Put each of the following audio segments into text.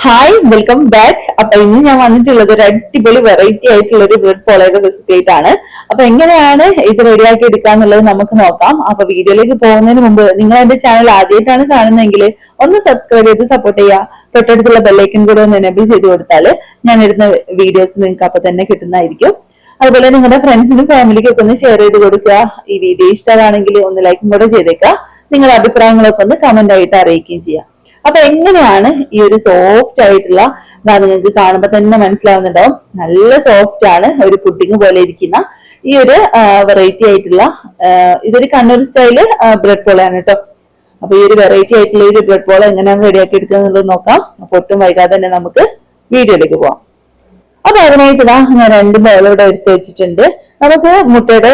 Hi welcome back. അപ്പൊ ഇന്ന് ഞാൻ വന്നിട്ടുള്ളത് ഒരു അടിപൊളി വെറൈറ്റി ആയിട്ടുള്ള ഒരു ബ്രെഡ് പോളയുടെ റെസിപ്പി ആയിട്ടാണ്. അപ്പൊ എങ്ങനെയാണ് ഇത് റെഡിയാക്കി എടുക്കാന്നുള്ളത് നമുക്ക് നോക്കാം. അപ്പൊ വീഡിയോയിലേക്ക് പോകുന്നതിന് മുമ്പ് നിങ്ങൾ എന്റെ ചാനൽ ആദ്യമായിട്ടാണ് കാണുന്നതെങ്കിൽ ഒന്ന് സബ്സ്ക്രൈബ് ചെയ്ത് സപ്പോർട്ട് ചെയ്യുക. തൊട്ടടുത്തുള്ള ബെല്ലൈക്കൻ കൂടെ ഒന്ന് എനേബിൾ ചെയ്ത് കൊടുത്താൽ ഞാൻ ഇടുന്ന വീഡിയോസ് നിങ്ങൾക്ക് അപ്പൊ തന്നെ കിട്ടുന്നതായിരിക്കും. അതുപോലെ നിങ്ങളുടെ ഫ്രണ്ട്സിനും ഫാമിലിക്കും ഒക്കെ ഒന്ന് ഷെയർ ചെയ്ത് കൊടുക്കുക. ഈ വീഡിയോ ഇഷ്ടമാണെങ്കിൽ ഒന്ന് ലൈക്കും കൂടെ ചെയ്തേക്കുക. നിങ്ങളുടെ അഭിപ്രായങ്ങളൊക്കെ ഒന്ന് കമന്റ് ആയിട്ട് അറിയിക്കുകയും ചെയ്യാം. അപ്പൊ എങ്ങനെയാണ് ഈ ഒരു സോഫ്റ്റ് ആയിട്ടുള്ള നിങ്ങൾക്ക് കാണുമ്പോ തന്നെ മനസ്സിലാവുന്നുണ്ടാവും, നല്ല സോഫ്റ്റ് ആണ്, ഒരു പുഡിങ് പോലെ ഇരിക്കുന്ന ഈ ഒരു വെറൈറ്റി ആയിട്ടുള്ള ഇതൊരു കണ്ണൂർ സ്റ്റൈല് ബ്രെഡ് പോളയാണ് കേട്ടോ. അപ്പൊ ഈ ഒരു വെറൈറ്റി ആയിട്ടുള്ള ഈ ഒരു ബ്രെഡ് പോള എങ്ങനെയാണ് റെഡിയാക്കി എടുക്കുക എന്നുള്ളത് നോക്കാം. അപ്പൊ ഒട്ടും വൈകാതെ തന്നെ നമുക്ക് വീഡിയോയിലേക്ക് പോവാം. അപ്പൊ അതിനായിട്ട് ഞാൻ രണ്ട് ബോളോടെ എടുത്ത് വെച്ചിട്ടുണ്ട്. നമുക്ക് മുട്ടയുടെ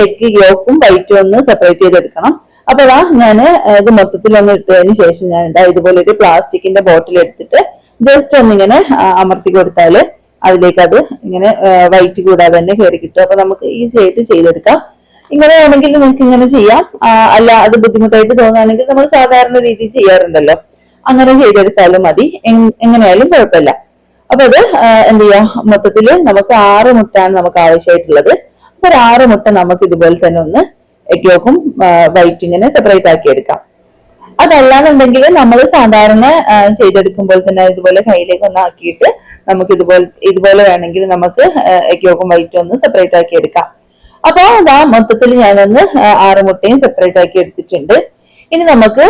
എഗ് യോക്കും വൈറ്റും ഒന്ന് സെപ്പറേറ്റ് ചെയ്തെടുക്കണം. അപ്പൊ ഞാൻ ഇത് മൊത്തത്തിലൊന്ന് ഇട്ടതിന് ശേഷം ഞാൻ ഇതുപോലെ ഒരു പ്ലാസ്റ്റിക്കിന്റെ ബോട്ടിൽ എടുത്തിട്ട് ജസ്റ്റ് ഒന്നിങ്ങനെ അമർത്തി കൊടുത്താല് അതിലേക്ക് അത് ഇങ്ങനെ വൈറ്റ് കൂടാതെ തന്നെ കയറി കിട്ടും. അപ്പൊ നമുക്ക് ഈസി ആയിട്ട് ചെയ്തെടുക്കാം. ഇങ്ങനെ ആണെങ്കിൽ നിങ്ങൾക്ക് ഇങ്ങനെ ചെയ്യാം. അല്ല അത് ബുദ്ധിമുട്ടായിട്ട് തോന്നുകയാണെങ്കിൽ നമ്മൾ സാധാരണ രീതിയിൽ ചെയ്യാറുണ്ടല്ലോ, അങ്ങനെ ചെയ്തെടുത്താലും മതി, എങ്ങനെയായാലും കുഴപ്പമില്ല. അപ്പൊ അത് എന്ത് ചെയ്യാം, മൊത്തത്തില് നമുക്ക് 6 മുട്ടയാണ് നമുക്ക് ആവശ്യമായിട്ടുള്ളത്. അപ്പൊ ഒരു 6 മുട്ട നമുക്ക് ഇതുപോലെ തന്നെ ഒന്ന് എഗ് യോക്കും വൈറ്റ് ഇങ്ങനെ സെപ്പറേറ്റ് ആക്കി എടുക്കാം. അതല്ലാന്നുണ്ടെങ്കിൽ നമ്മൾ സാധാരണ ചെയ്തെടുക്കുമ്പോൾ തന്നെ ഇതുപോലെ കയ്യിലേക്ക് ഒന്ന് ആക്കിയിട്ട് നമുക്ക് ഇതുപോലെ വേണമെങ്കിൽ നമുക്ക് എഗ് യോക്കും വൈറ്റും ഒന്ന് സെപ്പറേറ്റ് ആക്കി എടുക്കാം. അപ്പൊ അതാ മൊത്തത്തിൽ ഞാനൊന്ന് 6 മുട്ടയും സെപ്പറേറ്റ് ആക്കി എടുത്തിട്ടുണ്ട്. ഇനി നമുക്ക്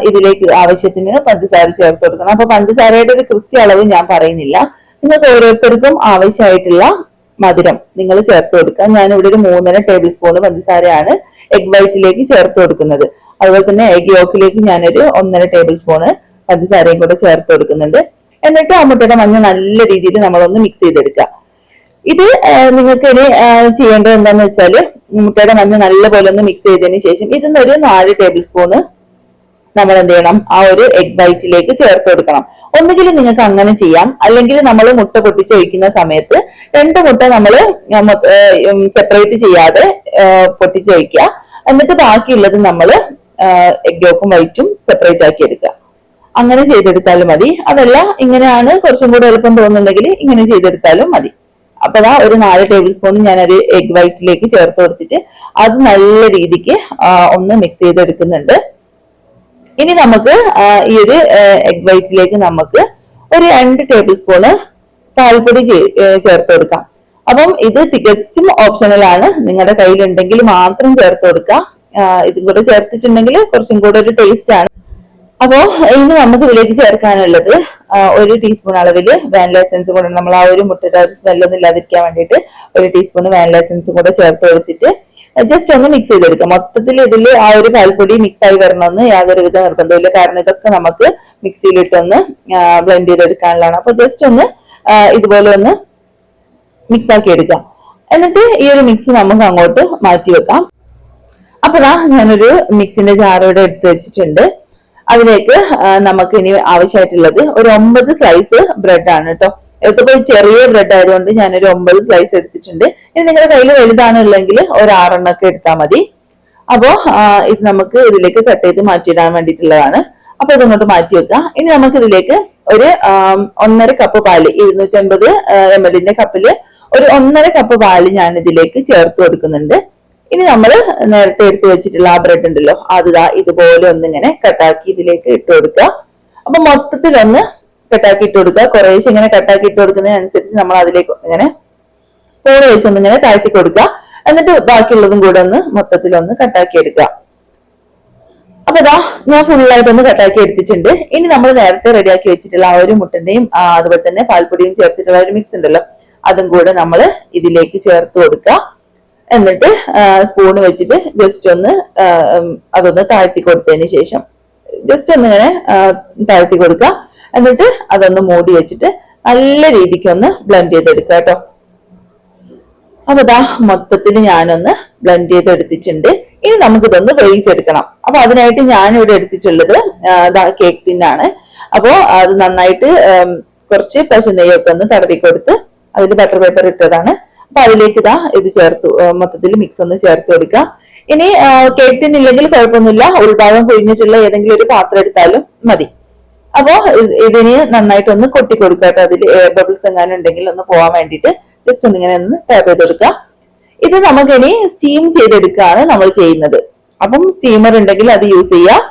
ഇതിലേക്ക് ആവശ്യത്തിന് പഞ്ചസാര ചേർത്ത് കൊടുക്കണം. അപ്പൊ പഞ്ചസാരയുടെ ഒരു കൃത്യ അളവ് ഞാൻ പറയുന്നില്ല, നിങ്ങൾക്ക് ഓരോരുത്തർക്കും ആവശ്യമായിട്ടുള്ള മധുരം നിങ്ങൾ ചേർത്ത് കൊടുക്കുക. ഞാനിവിടെ ഒരു 3.5 ടേബിൾ സ്പൂൺ പഞ്ചസാരയാണ് എഗ് വൈറ്റിലേക്ക് ചേർത്ത് കൊടുക്കുന്നത്. അതുപോലെ തന്നെ എഗ് യോക്കിലേക്ക് ഞാനൊരു 1.5 ടേബിൾ സ്പൂണ് പഞ്ചസാരയും കൂടെ ചേർത്ത് കൊടുക്കുന്നുണ്ട്. എന്നിട്ട് ആ മുട്ടയുടെ മഞ്ഞ നല്ല രീതിയിൽ നമ്മളൊന്ന് മിക്സ് ചെയ്തെടുക്കുക. ഇത് നിങ്ങൾക്ക് ഇനി ചെയ്യേണ്ടത് എന്താന്ന് വെച്ചാല് മുട്ടയുടെ മഞ്ഞ നല്ലപോലെ ഒന്ന് മിക്സ് ചെയ്തതിന് ശേഷം ഇതിന്നൊരു 4 ടേബിൾ സ്പൂണ് നമ്മൾ എന്ത് ചെയ്യണം, ആ ഒരു എഗ് വൈറ്റിലേക്ക് ചേർത്ത് കൊടുക്കണം. ഒന്നുകിൽ നിങ്ങൾക്ക് അങ്ങനെ ചെയ്യാം, അല്ലെങ്കിൽ നമ്മൾ മുട്ട പൊട്ടിച്ചൊഴിക്കുന്ന സമയത്ത് 2 മുട്ട നമ്മൾ സെപ്പറേറ്റ് ചെയ്യാതെ പൊട്ടിച്ചൊഴിക്കുക. എന്നിട്ട് ബാക്കിയുള്ളത് നമ്മൾ എഗ് യോക്കും വൈറ്റും സെപ്പറേറ്റ് ആക്കി എടുക്കുക. അങ്ങനെ ചെയ്തെടുത്താലും മതി. അതല്ല ഇങ്ങനെയാണ് കുറച്ചും കൂടെ എളുപ്പം തോന്നുന്നുണ്ടെങ്കിൽ ഇങ്ങനെ ചെയ്തെടുത്താലും മതി. അപ്പൊ ഒരു 4 ടേബിൾ സ്പൂൺ ഞാനൊരു എഗ് വൈറ്റിലേക്ക് ചേർത്ത് കൊടുത്തിട്ട് അത് നല്ല രീതിക്ക് ഒന്ന് മിക്സ് ചെയ്തെടുക്കുന്നുണ്ട്. ഇനി നമുക്ക് ഈ ഒരു എഗ് വൈറ്റിലേക്ക് നമുക്ക് ഒരു 2 ടേബിൾ സ്പൂണ് പാൽപ്പൊടി ചേർത്ത് കൊടുക്കാം. അപ്പം ഇത് തികച്ചും ഓപ്ഷണൽ ആണ്, നിങ്ങളുടെ കയ്യിലുണ്ടെങ്കിൽ മാത്രം ചേർത്ത് കൊടുക്കാം. ഇതും കൂടെ ചേർത്തിട്ടുണ്ടെങ്കിൽ കുറച്ചും കൂടെ ഒരു ടേസ്റ്റ് ആണ്. അപ്പോ ഇനി നമുക്ക് ഇതിലേക്ക് ചേർക്കാനുള്ളത് 1 ടീസ്പൂൺ അളവില് വാനില എസൻസ് കൂടെ, നമ്മൾ ആ ഒരു മുട്ടയുടെ സ്മെല്ലൊന്നും ഇല്ലാതിരിക്കാൻ വേണ്ടിയിട്ട് 1 ടീസ്പൂൺ വാനില എസൻസ് കൂടെ ചേർത്ത് കൊടുത്തിട്ട് ജസ്റ്റ് ഒന്ന് മിക്സ് ചെയ്തെടുക്കാം. മൊത്തത്തിൽ ഇതിൽ ആ ഒരു പാൽപ്പൊടി മിക്സ് ആയി വരണമെന്ന് യാതൊരുവിധ നിർബന്ധമില്ല, കാരണം ഇതൊക്കെ നമുക്ക് മിക്സിയിലിട്ടൊന്ന് ബ്ലെൻഡ് ചെയ്തെടുക്കാനുള്ളതാണ്. അപ്പൊ ജസ്റ്റ് ഒന്ന് ഇതുപോലെ ഒന്ന് മിക്സ് ആക്കി എടുക്കാം. എന്നിട്ട് ഈ ഒരു മിക്സ് നമുക്ക് അങ്ങോട്ട് മാറ്റി വെക്കാം. അപ്പൊ ഞാനൊരു മിക്സിന്റെ ജാറോടെ എടുത്ത് വെച്ചിട്ടുണ്ട്. അതിലേക്ക് നമുക്ക് ഇനി ആവശ്യമായിട്ടുള്ളത് ഒരു 9 സ്ലൈസ് ബ്രെഡ് ആണ് കേട്ടോ. ഇതിപ്പോ ചെറിയ ബ്രെഡ് ആയതുകൊണ്ട് ഞാനൊരു 9 സ്ലൈസ് എടുത്തിട്ടുണ്ട്. ഇനി നിങ്ങളുടെ കയ്യിൽ വലുതാണുള്ളെങ്കിൽ ഒരു 6 എണ്ണമൊക്കെ എടുത്താൽ മതി. അപ്പോ ഇത് നമുക്ക് ഇതിലേക്ക് കട്ട് ചെയ്ത് മാറ്റിയിടാൻ വേണ്ടിയിട്ടുള്ളതാണ്. അപ്പൊ ഇതങ്ങോട്ട് മാറ്റി വെക്കാം. ഇനി നമുക്ക് ഇതിലേക്ക് ഒരു 1.5 കപ്പ് പാല്, 250 ml കപ്പില് ഒരു 1.5 കപ്പ് പാല് ഞാൻ ഇതിലേക്ക് ചേർത്ത് കൊടുക്കുന്നുണ്ട്. ഇനി നമ്മൾ നേരത്തെ എടുത്തു വെച്ചിട്ടുള്ള ആ ബ്രെഡ് ഉണ്ടല്ലോ, അത് ഇതുപോലെ ഒന്നിങ്ങനെ കട്ടാക്കി ഇതിലേക്ക് ഇട്ട് കൊടുക്കുക. അപ്പൊ മൊത്തത്തിലൊന്ന് കട്ടാക്കി ഇട്ട് കൊടുക്കുക. കുറേശ്ശെ ഇങ്ങനെ കട്ടാക്കി ഇട്ട് കൊടുക്കുന്നതിനനുസരിച്ച് നമ്മൾ അതിലേക്ക് ഇങ്ങനെ സ്പൂൺ വെച്ചൊന്നിങ്ങനെ താഴ്ത്തി കൊടുക്കുക. എന്നിട്ട് ബാക്കിയുള്ളതും കൂടെ ഒന്ന് മൊത്തത്തിലൊന്ന് കട്ടാക്കി എടുക്കുക. അപ്പൊ ഞാൻ ഫുള്ളായിട്ടൊന്ന് കട്ടാക്കി എടുത്തിട്ടുണ്ട്. ഇനി നമ്മൾ നേരത്തെ റെഡിയാക്കി വെച്ചിട്ടുള്ള ആ ഒരു മുട്ടന്റെയും അതുപോലെ തന്നെ പാൽപ്പൊടിയും ചേർത്തിട്ടുള്ള ഒരു മിക്സ് ഉണ്ടല്ലോ, അതും കൂടെ നമ്മൾ ഇതിലേക്ക് ചേർത്ത് കൊടുക്കുക. എന്നിട്ട് സ്പൂണ് വെച്ചിട്ട് ജസ്റ്റ് ഒന്ന് അതൊന്ന് താഴ്ത്തി കൊടുത്തതിന് ശേഷം ജസ്റ്റ് ഒന്നിങ്ങനെ താഴ്ത്തി കൊടുക്കുക. എന്നിട്ട് അതൊന്ന് മൂടി വെച്ചിട്ട് നല്ല രീതിക്ക് ഒന്ന് ബ്ലെൻഡ് ചെയ്തെടുക്കുക കേട്ടോ. അപ്പൊ മൊത്തത്തിൽ ഞാനൊന്ന് ബ്ലെൻഡ് ചെയ്തെടുത്തിട്ടുണ്ട്. ഇനി നമുക്കിതൊന്ന് വേവിച്ചെടുക്കണം. അപ്പൊ അതിനായിട്ട് ഞാനിവിടെ എടുത്തിട്ടുള്ളത് കേക്ക് ടിന്നാണ്. അപ്പോ അത് നന്നായിട്ട് കുറച്ച് പശുനെയ്യൊക്കെ ഒന്ന് തടവി കൊടുത്ത് അതിൽ ബട്ടർ പേപ്പർ ഇട്ടതാണ്. അപ്പൊ അതിലേക്ക് ഇത് ചേർത്ത് മൊത്തത്തിൽ മിക്സ് ഒന്ന് ചേർത്ത് കൊടുക്കുക. ഇനി കേക്ക് ടിൻ ഇല്ലെങ്കിൽ കുഴപ്പമൊന്നുമില്ല, ഉൾഭാഗം പൊഴിഞ്ഞിട്ടുള്ള ഏതെങ്കിലും ഒരു പാത്രം എടുത്താലും മതി. അപ്പോ ഇതിന് നന്നായിട്ടൊന്ന് കൊട്ടി കൊടുക്കുക കേട്ടോ. അതിൽ എയർ ബബിൾസ് എങ്ങാനും ഉണ്ടെങ്കിൽ ഒന്ന് പോകാൻ വേണ്ടിയിട്ട് ജസ്റ്റ് ഒന്ന് ഇങ്ങനെ ഒന്ന് ടാപ്പ് ചെയ്ത് കൊടുക്കുക. ഇത് നമുക്കിനി സ്റ്റീം ചെയ്തെടുക്കുകയാണ് നമ്മൾ ചെയ്യുന്നത്. അപ്പം സ്റ്റീമർ ഉണ്ടെങ്കിൽ അത് യൂസ് ചെയ്യാം,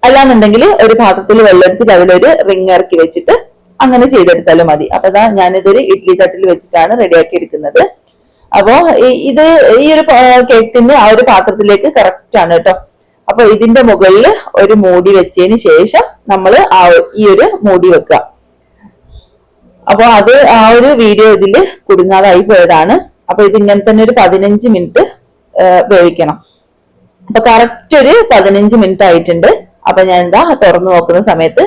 അല്ലാന്നുണ്ടെങ്കിൽ ഒരു പാത്രത്തിൽ വെള്ളം എടുത്തിട്ട് അതിലൊരു റിങ് ഇറക്കി വെച്ചിട്ട് അങ്ങനെ ചെയ്തെടുത്താലും മതി. അപ്പൊ ഇതാ ഞാനിതൊരു ഇഡ്ലി തട്ടിൽ വെച്ചിട്ടാണ് റെഡിയാക്കി എടുക്കുന്നത്. അപ്പോ ഇത് ഈ ഒരു കേക്കിന്റെ ആ ഒരു പാത്രത്തിലേക്ക് കറക്റ്റ് ആണ് കേട്ടോ. അപ്പൊ ഇതിന്റെ മുകളിൽ ഒരു മൂടി വെച്ചതിന് ശേഷം നമ്മൾ ഈ ഒരു മൂടി വെക്കുക. അപ്പൊ അത് ആ ഒരു വീഡിയോ ഇതിൽ കുടുങ്ങാതായി പോയതാണ്. അപ്പൊ ഇത് ഇങ്ങനെ തന്നെ ഒരു 15 മിനിറ്റ് വേവിക്കണം. അപ്പൊ കറക്റ്റ് ഒരു 15 മിനിറ്റ് ആയിട്ടുണ്ട്. അപ്പൊ ഞാൻ എന്താ തുറന്നു നോക്കുന്ന സമയത്ത്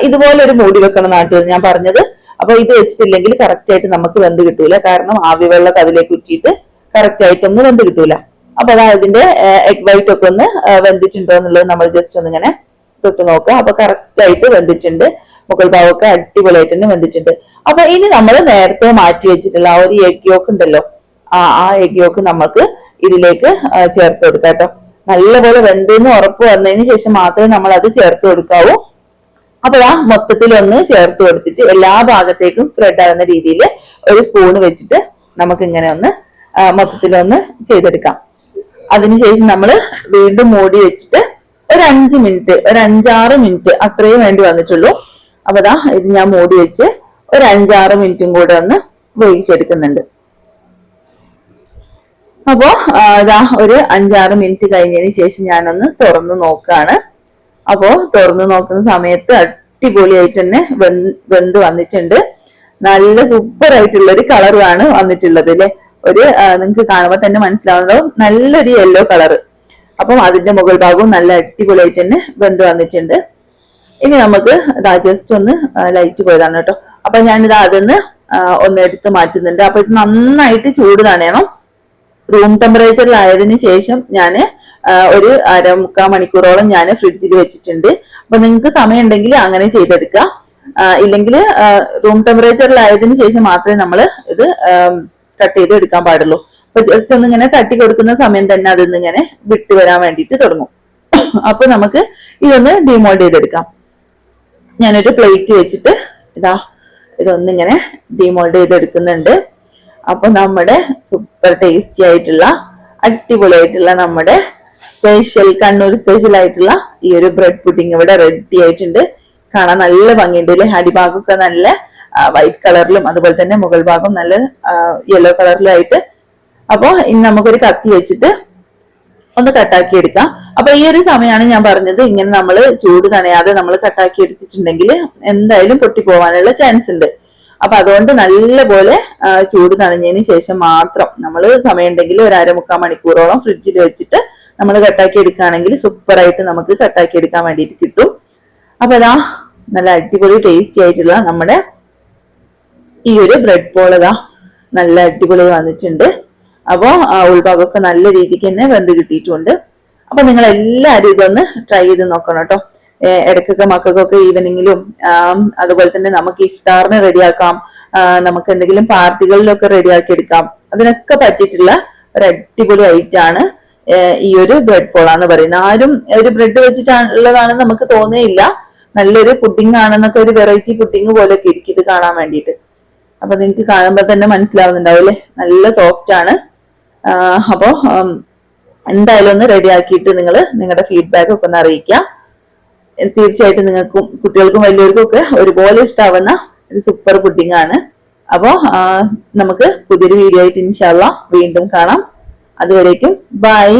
ഇതുപോലെ ഒരു മൂടി വെക്കണം നാട്ടിൽ ഞാൻ പറഞ്ഞത്. അപ്പൊ ഇത് വെച്ചിട്ടില്ലെങ്കിൽ കറക്റ്റ് ആയിട്ട് നമുക്ക് വെന്ത് കിട്ടൂല. കാരണം ആവി വെള്ളമൊക്കെ അതിലേക്ക് ഉറ്റിയിട്ട് കറക്റ്റ് ആയിട്ടൊന്നും വെന്ത് കിട്ടൂല. അപ്പൊ അതാ ഇതിന്റെ എഗ് വൈറ്റ് ഒക്കെ ഒന്ന് വെന്തിട്ടുണ്ടോ എന്നുള്ളത് നമ്മൾ ജസ്റ്റ് ഒന്ന് ഇങ്ങനെ തൊട്ട് നോക്കുക. അപ്പൊ കറക്റ്റ് ആയിട്ട് വെന്തിട്ടുണ്ട്. മുകൾ ഭാഗമൊക്കെ അടിപൊളിയായിട്ട് തന്നെ വെന്തിട്ടുണ്ട്. അപ്പൊ ഇനി നമ്മൾ നേരത്തെ മാറ്റി വെച്ചിട്ടുള്ള ആ ഒരു എഗ് യോക്ക് ഉണ്ടല്ലോ, ആ എഗ് യോക്ക് നമുക്ക് ഇതിലേക്ക് ചേർത്ത് കൊടുക്കാം കേട്ടോ. നല്ലപോലെ വെന്തെന്ന് ഉറപ്പ് വന്നതിന് ശേഷം മാത്രമേ നമ്മൾ അത് ചേർത്ത് കൊടുക്കാവൂ. അപ്പൊ മൊത്തത്തിൽ ഒന്ന് ചേർത്ത് കൊടുത്തിട്ട് എല്ലാ ഭാഗത്തേക്കും സ്പ്രെഡ് ആകുന്ന രീതിയിൽ ഒരു സ്പൂണ് വെച്ചിട്ട് നമുക്ക് ഇങ്ങനെ ഒന്ന് മൊത്തത്തിലൊന്ന് ചെയ്തെടുക്കാം. അതിനുശേഷം നമ്മൾ വീണ്ടും മൂടി വെച്ചിട്ട് ഒരു 5 മിനിറ്റ്, ഒരു 5-6 മിനിറ്റ് അത്രയും വേണ്ടി വന്നിട്ടുള്ളൂ. അപ്പൊ ഇത് ഞാൻ മൂടി വെച്ച് ഒരു 5-6 മിനിറ്റും കൂടെ ഒന്ന് വേവിച്ചെടുക്കുന്നുണ്ട്. അപ്പോ ഒരു 5-6 മിനിറ്റ് കഴിഞ്ഞതിന് ശേഷം ഞാനൊന്ന് തുറന്നു നോക്കാണ്. അപ്പോ തുറന്നു നോക്കുന്ന സമയത്ത് അടിപൊളിയായിട്ട് തന്നെ വെന്ത് വന്നിട്ടുണ്ട്. നല്ല സൂപ്പർ ആയിട്ടുള്ള ഒരു കളറുമാണ് വന്നിട്ടുള്ളത് അല്ലെ. ഒരു നിങ്ങൾക്ക് കാണുമ്പോൾ തന്നെ മനസ്സിലാവുന്നുണ്ടാവും, നല്ലൊരു യെല്ലോ കളറ്. അപ്പം അതിന്റെ മുകൾ ഭാഗവും നല്ല അടിപൊളിയായിട്ട് തന്നെ വെന്ത് വന്നിട്ടുണ്ട്. ഇനി നമുക്ക് ജസ്റ്റ് ഒന്ന് ലൈറ്റ് പോയതാണ് കേട്ടോ. അപ്പൊ ഞാനിത് അതിന്ന് ഒന്ന് എടുത്ത് മാറ്റുന്നുണ്ട്. അപ്പൊ ഇത് നന്നായിട്ട് ചൂട് തണയണം. റൂം ടെമ്പറേച്ചറിലായതിനു ശേഷം ഞാൻ ഒരു 1/4 മണിക്കൂറോളം ഞാൻ ഫ്രിഡ്ജിൽ വെച്ചിട്ടുണ്ട്. അപ്പൊ നിങ്ങൾക്ക് സമയം ഉണ്ടെങ്കിൽ അങ്ങനെ ചെയ്തെടുക്കുക. ഇല്ലെങ്കിൽ റൂം ടെമ്പറേച്ചറിലായതിനു ശേഷം മാത്രമേ നമ്മൾ ഇത് കട്ട് ചെയ്ത് എടുക്കാൻ പാടുള്ളൂ. അപ്പൊ ജസ്റ്റ് ഒന്ന് ഇങ്ങനെ തട്ടി കൊടുക്കുന്ന സമയം തന്നെ അതിൽ ഇങ്ങനെ വിട്ട് വരാൻ വേണ്ടിയിട്ട് തുടങ്ങും. അപ്പൊ നമുക്ക് ഇതൊന്ന് ഡിമോൾഡ് ചെയ്തെടുക്കാം. ഞാനൊരു പ്ലേറ്റ് വെച്ചിട്ട് ഇതൊന്നിങ്ങനെ ഡിമോൾഡ് ചെയ്തെടുക്കുന്നുണ്ട്. അപ്പൊ നമ്മുടെ സൂപ്പർ ടേസ്റ്റി ആയിട്ടുള്ള അടിപൊളിയായിട്ടുള്ള നമ്മുടെ കണ്ണൂർ സ്പെഷ്യൽ ആയിട്ടുള്ള ഈ ഒരു ബ്രെഡ് പുഡിംഗ് ഇവിടെ റെഡി ആയിട്ടുണ്ട്. കാണാൻ നല്ല ഭംഗിയുണ്ട് അല്ലെ. അടിഭാഗമൊക്കെ നല്ല വൈറ്റ് കളറിലും അതുപോലെ തന്നെ മുകൾ ഭാഗം നല്ല യെല്ലോ കളറിലും ആയിട്ട്. അപ്പൊ ഇനി നമുക്കൊരു കത്തി വെച്ചിട്ട് ഒന്ന് കട്ടാക്കി എടുക്കാം. അപ്പൊ ഈ ഒരു സമയമാണ് ഞാൻ പറഞ്ഞത്, ഇങ്ങനെ നമ്മൾ ചൂട് തണയാതെ നമ്മൾ കട്ടാക്കി എടുത്തിട്ടുണ്ടെങ്കിൽ എന്തായാലും പൊട്ടിപ്പോവാനുള്ള ചാൻസ് ഉണ്ട്. അപ്പൊ അതുകൊണ്ട് നല്ലപോലെ ചൂട് തണഞ്ഞതിന് ശേഷം മാത്രം നമ്മൾ സമയം ഉണ്ടെങ്കിൽ ഒരു 1/4 മണിക്കൂറോളം ഫ്രിഡ്ജിൽ വെച്ചിട്ട് നമ്മൾ കട്ടാക്കി എടുക്കുകയാണെങ്കിൽ സൂപ്പറായിട്ട് നമുക്ക് കട്ടാക്കി എടുക്കാൻ വേണ്ടിയിട്ട് കിട്ടും. അപ്പൊ നല്ല അടിപൊളി ടേസ്റ്റി ആയിട്ടുള്ള നമ്മുടെ ഈ ഒരു ബ്രെഡ് പോൾ നല്ല അടിപൊളി വന്നിട്ടുണ്ട്. അപ്പോ ഉൾഭാഗമൊക്കെ നല്ല രീതിക്ക് തന്നെ വെന്ത് കിട്ടിയിട്ടുണ്ട്. അപ്പൊ നിങ്ങൾ എല്ലാവരും ഇതൊന്ന് ട്രൈ ചെയ്ത് നോക്കണം കേട്ടോ. ഇടയ്ക്കൊക്കെ മക്കൾക്കൊക്കെ ഈവനിങ്ങിലും അതുപോലെ തന്നെ നമുക്ക് ഇഫ്താറിന് റെഡിയാക്കാം, നമുക്ക് എന്തെങ്കിലും പാർട്ടികളിലൊക്കെ റെഡിയാക്കി എടുക്കാം. അതിനൊക്കെ പറ്റിയിട്ടുള്ള ഒരു അടിപൊളി ഐറ്റാണ് ഈ ഒരു ബ്രെഡ് പോളാന്ന് പറയുന്നത്. ആരും ഒരു ബ്രെഡ് വെച്ചിട്ടുള്ളതാണെന്ന് നമുക്ക് തോന്നുകയില്ല. നല്ലൊരു പുഡിംഗ് ആണെന്നൊക്കെ, ഒരു വെറൈറ്റി പുഡിംഗ് പോലെയൊക്കെ ഇരിക്കും ഇത് കാണാൻ വേണ്ടിയിട്ട്. അപ്പൊ നിങ്ങൾക്ക് കാണുമ്പോൾ തന്നെ മനസ്സിലാവുന്നുണ്ടാവും അല്ലെ, നല്ല സോഫ്റ്റ് ആണ്. അപ്പോ എന്തായാലും ഒന്ന് റെഡി ആക്കിയിട്ട് നിങ്ങൾ നിങ്ങളുടെ ഫീഡ്ബാക്ക് ഒക്കെ ഒന്ന് അറിയിക്കുക. തീർച്ചയായിട്ടും നിങ്ങൾക്കും കുട്ടികൾക്കും വലിയവർക്കും ഒക്കെ ഒരുപോലെ ഇഷ്ടാവുന്ന ഒരു സൂപ്പർ പുഡിംഗ് ആണ്. അപ്പോ നമുക്ക് പുതിയൊരു വീഡിയോ ആയിട്ട് ഇൻഷാ അല്ലാഹ് വീണ്ടും കാണാം. അതുവരേക്കും ബൈ.